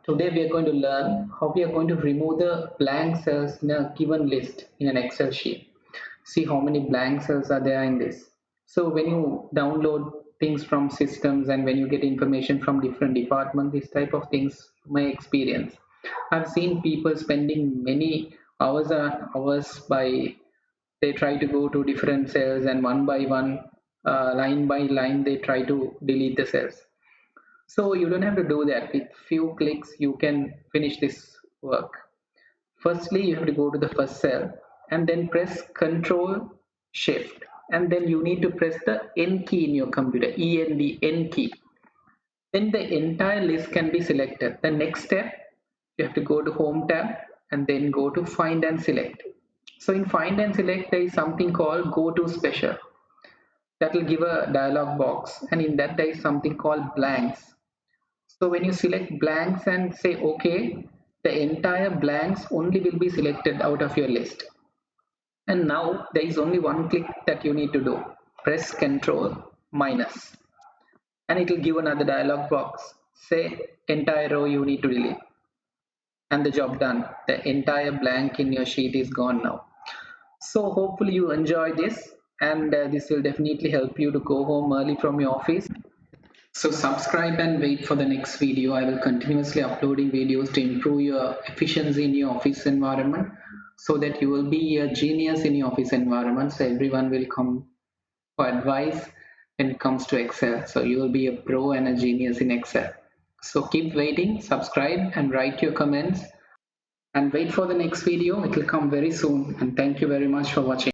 Today we are going to learn how we are going to remove the blank cells in a given list in an Excel sheet. See how many blank cells are there in this. So when you download things from systems and when you get information from different departments, this type of things, my experience. I've seen people spending many hours and hours by they try to go to different cells and one by one, line by line, they try to delete the cells. So you don't have to do that. With few clicks, you can finish this work. Firstly, you have to go to the first cell and then press Control Shift, and then you need to press the N key in your computer, N key. Then the entire list can be selected. The next step, you have to go to Home tab and then go to Find and Select. So in Find and Select, there is something called Go to Special. That will give a dialog box, and in that there is something called blanks. So when you select blanks and say OK, the entire blanks only will be selected out of your list. And now there is only one click that you need to do. Press Control minus, and it will give another dialog box. Say entire row you need to delete, and the job done. The entire blank in your sheet is gone now. So hopefully you enjoy this, and this will definitely help you to go home early from your office. So subscribe and wait for the next video. I will continuously uploading videos to improve your efficiency in your office environment so that you will be a genius in your office environment. So everyone will come for advice when it comes to Excel. So you will be a pro and a genius in Excel. So keep waiting, subscribe and write your comments and wait for the next video. It will come very soon. And thank you very much for watching.